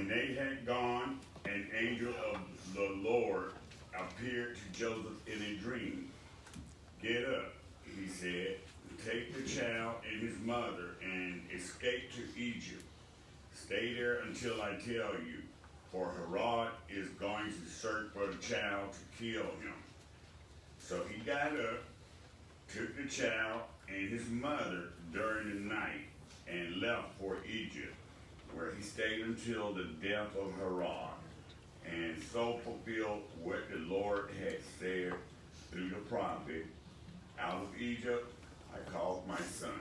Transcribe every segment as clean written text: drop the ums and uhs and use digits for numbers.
When they had gone, an angel of the Lord appeared to Joseph in a dream. Get up, he said, take the child and his mother and escape to Egypt. Stay there until I tell you, for Herod is going to search for the child to kill him. So he got up, took the child and his mother during the night, and left for Egypt, where he stayed until the death of Herod, and so fulfilled what the Lord had said through the prophet, out of Egypt I called my son.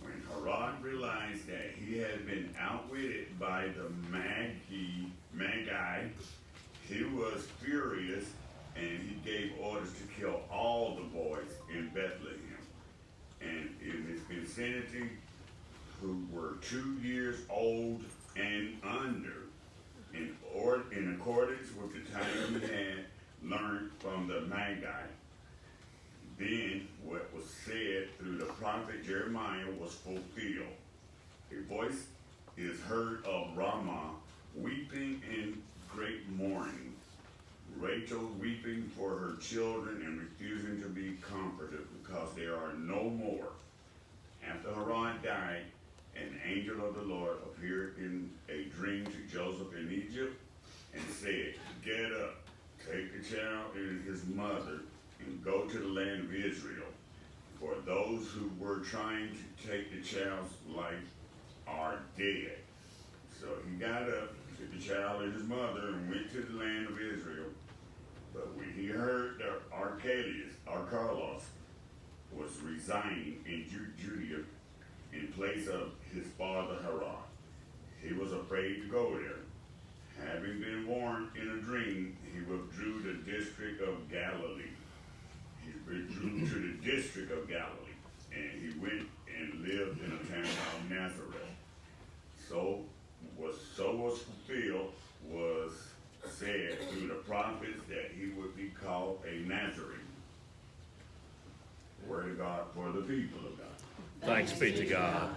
When Herod realized that he had been outwitted by the Magi, he was furious, and he gave orders to kill all the boys in Bethlehem and in his vicinity who were 2 years old and under, in accordance with the time he had learned from the Magi. Then what was said through the prophet Jeremiah was fulfilled. A voice is heard of Ramah, weeping in great mourning, Rachel weeping for her children and refusing to be comforted because there are no more. After Herod died, an angel of the Lord appeared in a dream to Joseph in Egypt and said, get up, take the child and his mother, and go to the land of Israel. For those who were trying to take the child's life are dead. So he got up, took the child and his mother, and went to the land of Israel. But when he heard that Archelaus was resigning in Judea in place of his father Herod, he was afraid to go there. Having been warned in a dream, he withdrew to the district of Galilee. And he went and lived in a town called Nazareth. So was fulfilled was said through the prophets that he would be called a Nazarene. Word of God for the people of God. Thanks be to God.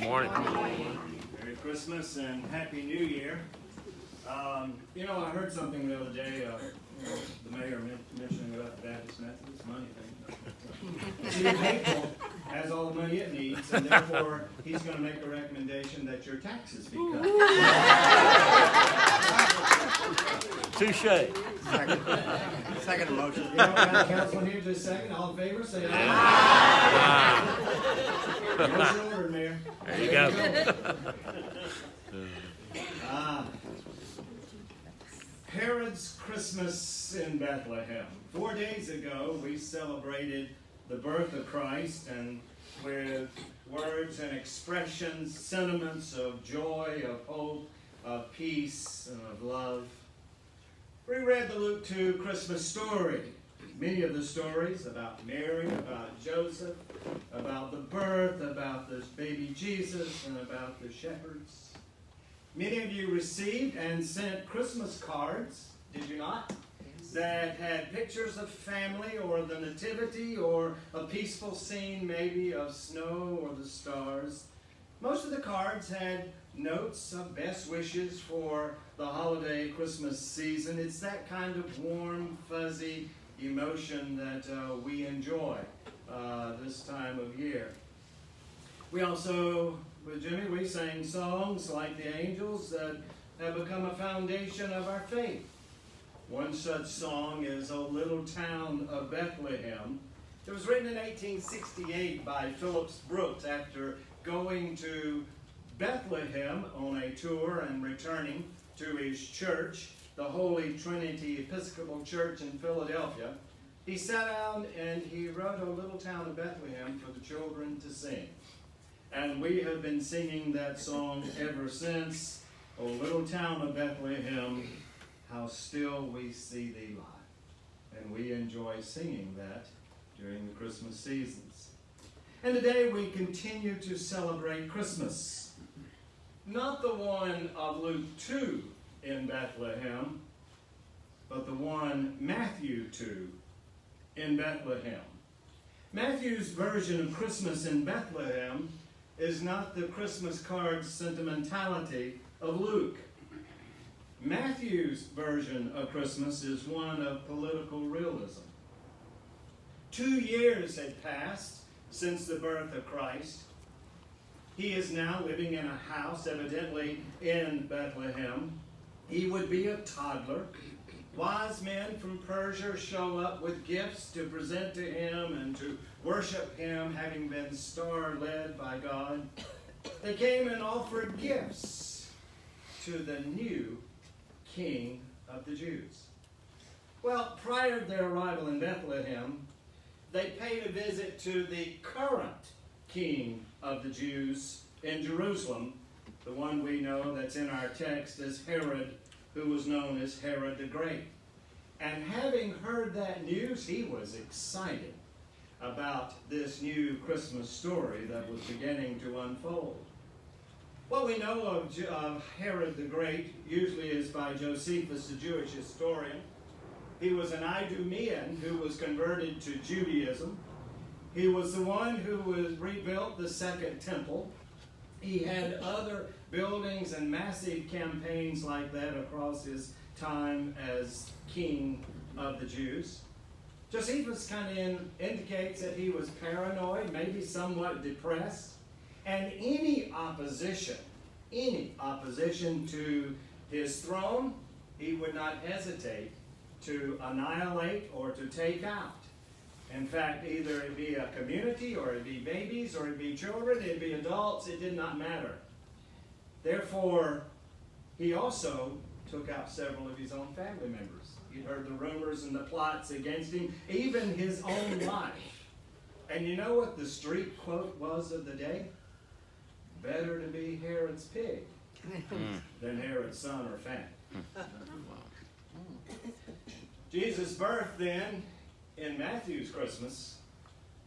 Morning. Merry Christmas and Happy New Year. I heard something the other day, the mayor mentioning about the Baptist Methodist money thing. See, Hapeville has all the money it needs, and therefore he's going to make a recommendation that your taxes be cut. Touche. Second motion. We don't have a councilman here, just a second. All in favor, say aye. What's your order, Mayor? There you go. Herod's Christmas in Bethlehem. 4 days ago, we celebrated the birth of Christ, and with words and expressions, sentiments of joy, of hope, of peace, and of love. We read the Luke 2 Christmas story. Many of the stories about Mary, about Joseph, about the birth, about this baby Jesus, and about the shepherds. Many of you received and sent Christmas cards, did you not? That had pictures of family or the nativity or a peaceful scene maybe of snow or the stars. Most of the cards had notes of best wishes for the holiday Christmas season. It's that kind of warm, fuzzy emotion that we enjoy this time of year. We also, with Jimmy, we sang songs like the angels that have become a foundation of our faith. One such song is O Little Town of Bethlehem. It was written in 1868 by Phillips Brooks after going to Bethlehem on a tour and returning to his church, the Holy Trinity Episcopal Church in Philadelphia. He sat down and he wrote O Little Town of Bethlehem for the children to sing. And we have been singing that song ever since. O little town of Bethlehem, how still we see thee lie. And we enjoy singing that during the Christmas seasons. And today we continue to celebrate Christmas. Not the one of Luke 2 in Bethlehem, but the one Matthew 2 in Bethlehem. Matthew's version of Christmas in Bethlehem is not the Christmas card sentimentality of Luke. Matthew's version of Christmas is one of political realism. 2 years had passed since the birth of Christ. He is now living in a house, evidently in Bethlehem. He would be a toddler. Wise men from Persia show up with gifts to present to him and to worship him, having been star-led by God. They came and offered gifts to the new King of the Jews. Well, prior to their arrival in Bethlehem, they paid a visit to the current King of the Jews in Jerusalem, the one we know that's in our text as Herod, who was known as Herod the Great. And having heard that news, he was excited about this new Christmas story that was beginning to unfold. What we know of Herod the Great usually is by Josephus, the Jewish historian. He was an Idumean who was converted to Judaism. He was the one who rebuilt the Second Temple. He had other buildings and massive campaigns like that across his time as king of the Jews. Josephus kind of indicates that he was paranoid, maybe somewhat depressed, and any opposition to his throne, he would not hesitate to annihilate or to take out. In fact, either it be a community, or it be babies, or it be children, it be adults, it did not matter. Therefore, he also took out several of his own family members. He'd heard the rumors and the plots against him, even his own life. And you know what the street quote was of the day? Better to be Herod's pig than Herod's son or fan. Jesus' birth then, in Matthew's Christmas,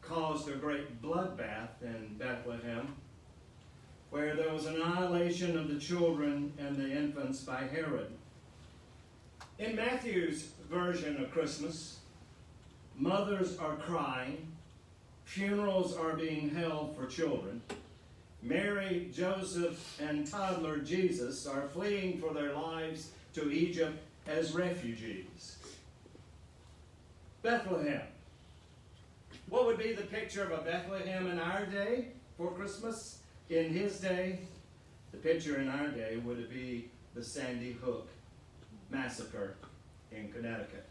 caused a great bloodbath in Bethlehem, where there was annihilation of the children and the infants by Herod. In Matthew's version of Christmas, mothers are crying, funerals are being held for children. Mary, Joseph, and toddler Jesus are fleeing for their lives to Egypt as refugees. Bethlehem. What would be the picture of a Bethlehem in our day for Christmas? In his day, the picture in our day would be the Sandy Hook massacre in Connecticut.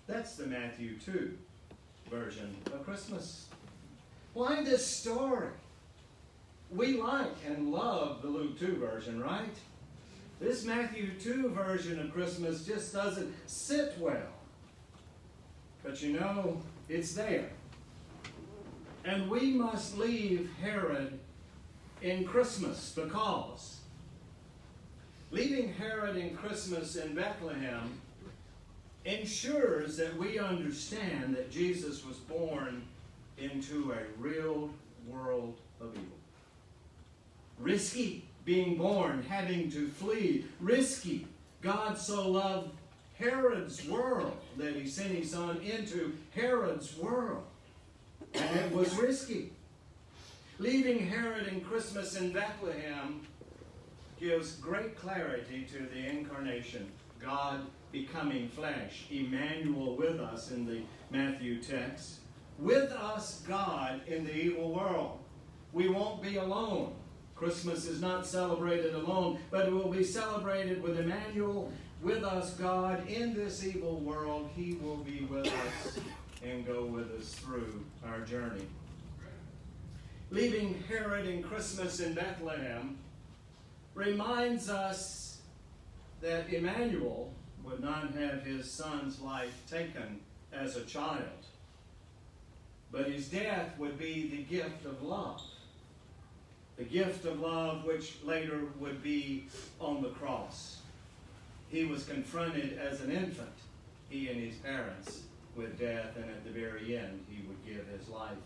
That's the Matthew 2 version of Christmas. Why this story? We like and love the Luke 2 version, right? This Matthew 2 version of Christmas just doesn't sit well. But you know, it's there. And we must leave Herod in Christmas, because leaving Herod in Christmas in Bethlehem ensures that we understand that Jesus was born into a real world of evil. Risky being born, having to flee. Risky. God so loved Herod's world that he sent his son into Herod's world. And it was risky. Leaving Herod in Christmas in Bethlehem gives great clarity to the incarnation, God becoming flesh, Emmanuel with us in the Matthew text. With us, God in the evil world. We won't be alone. Christmas is not celebrated alone, but it will be celebrated with Emmanuel, with us, God, in this evil world. He will be with us and go with us through our journey. Leaving Herod in Christmas in Bethlehem reminds us that Emmanuel would not have his son's life taken as a child, but his death would be the gift of love. The gift of love which later would be on the cross. he was confronted as an infant, he and his parents, with death, and at the very end, he would give his life.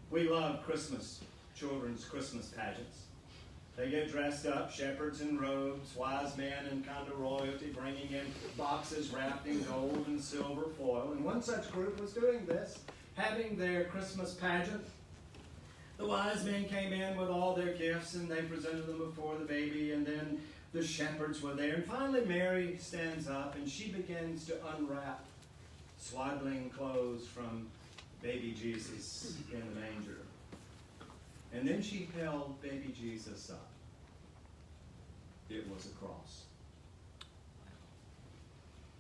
We love Christmas, children's Christmas pageants. They get dressed up, shepherds in robes, wise men in kind of royalty, bringing in boxes wrapped in gold and silver foil. And one such group was doing this, having their Christmas pageant. The wise men came in with all their gifts, and they presented them before the baby, and then the shepherds were there. And finally, Mary stands up, and she begins to unwrap swaddling clothes from baby Jesus in the manger. And then she held baby Jesus up. It was a cross.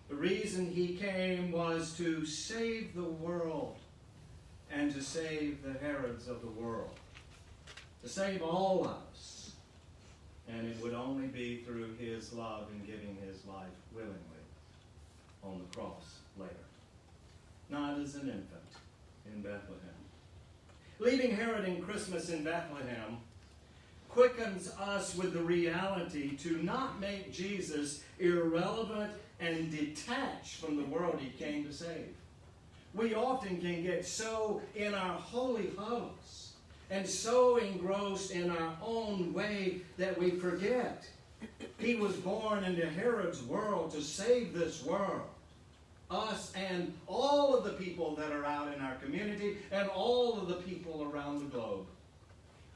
The reason he came was to save the world and to save the Herods of the world. To save all of us. And it would only be through his love in giving his life willingly on the cross later. Not as an infant in Bethlehem. Leaving Herod in Christmas in Bethlehem quickens us with the reality to not make Jesus irrelevant and detached from the world he came to save. We often can get so in our holy huddles and so engrossed in our own way that we forget he was born into Herod's world to save this world. Us and all of the people that are out in our community and all of the people around the globe.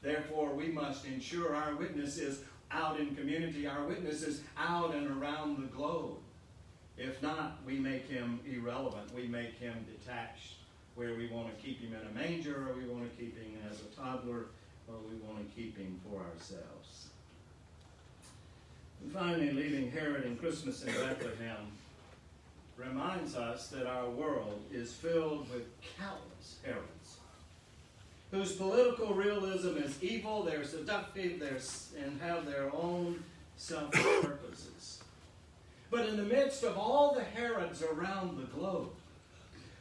Therefore, we must ensure our witness is out in community, our witness is out and around the globe. If not, we make him irrelevant. We make him detached, where we want to keep him in a manger, or we want to keep him as a toddler, or we want to keep him for ourselves. And finally, leaving Herod in Christmas in Bethlehem reminds us that our world is filled with countless Herods, whose political realism is evil, they're seductive, and have their own selfish purposes. But in the midst of all the Herods around the globe,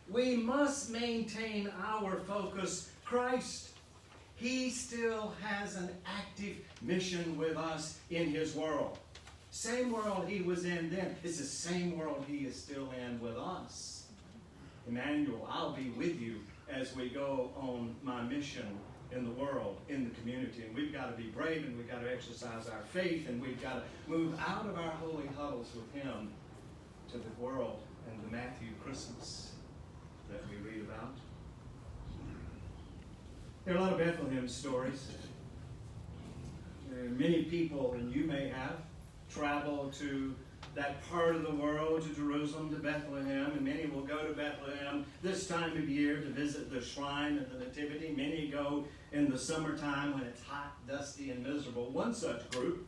we must maintain our focus. Christ, he still has an active mission with us in his world. Same world he was in then. It's the same world he is still in with us. Emmanuel, I'll be with you as we go on my mission in the world, in the community. And we've got to be brave, and we've got to exercise our faith, and we've got to move out of our holy huddles with him to the world and the Matthew Christmas that we read about. There are a lot of Bethlehem stories. There are many people, and you may have, traveled to that part of the world, to Jerusalem, to Bethlehem, and many will go to Bethlehem this time of year to visit the shrine of the Nativity. Many go in the summertime when it's hot, dusty, and miserable. One such group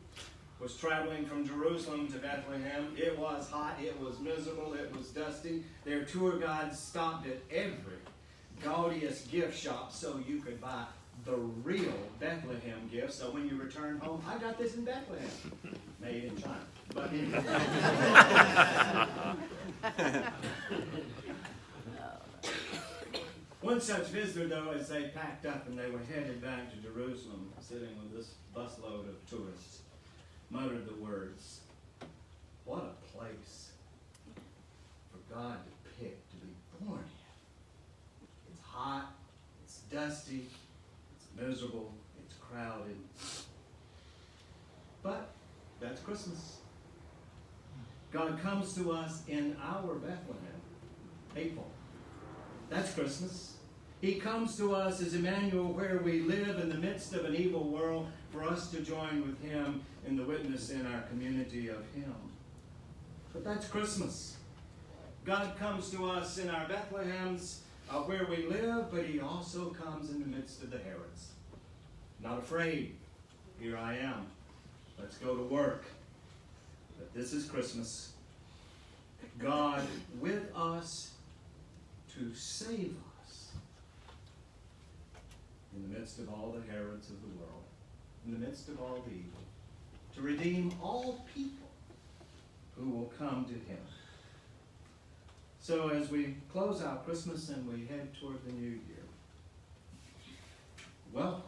was traveling from Jerusalem to Bethlehem. It was hot, it was miserable, it was dusty. Their tour guides stopped at every gaudiest gift shop so you could buy the real Bethlehem gift. So when you return home, I got this in Bethlehem. Made in China. But anyway. One such visitor, though, as they packed up and they were headed back to Jerusalem, sitting with this busload of tourists, muttered the words, "What a place for God to pick to be born in. It's hot, it's dusty, it's miserable, it's crowded. But that's Christmas. God comes to us in our Bethlehem, Hapeville. That's Christmas. He comes to us as Emmanuel, where we live in the midst of an evil world, for us to join with him in the witness in our community of him. But that's Christmas. God comes to us in our Bethlehems, where we live, but he also comes in the midst of the Herods. Not afraid. Here I am. Let's go to work. But this is Christmas. God with us to save us in the midst of all the Herods of the world, in the midst of all the evil, to redeem all people who will come to him. So as we close out Christmas and we head toward the new year, welcome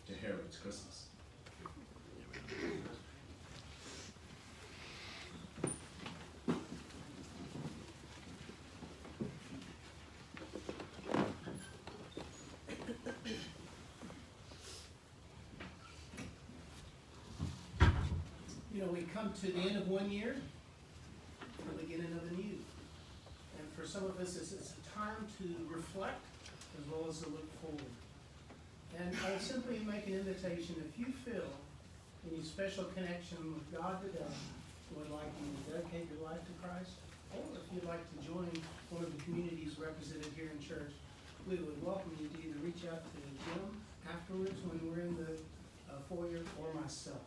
to Herod's Christmas. You know, we come to the end of one year and the beginning of a new. And for some of us, it's a time to reflect as well as to look forward. And I would simply make an invitation, if you feel any special connection with God today, would like you to dedicate your life to Christ, or if you'd like to join one of the communities represented here in church, we would welcome you to either reach out to Jim afterwards when we're in the foyer, or myself.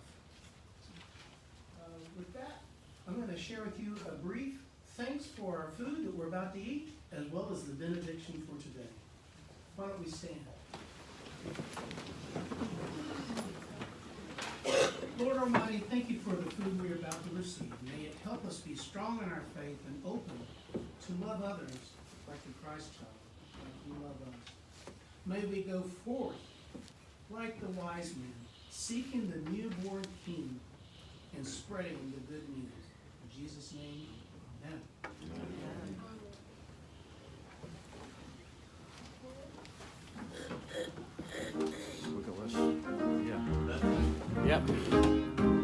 With that, I'm going to share with you a brief thanks for our food that we're about to eat, as well as the benediction for today. Why don't we stand? Lord Almighty, thank you for the food we are about to receive. May it help us be strong in our faith and open to love others like the Christ child, like you love us. May we go forth like the wise men, seeking the newborn King and spreading the good news. In Jesus' name, amen. Yeah. Yep.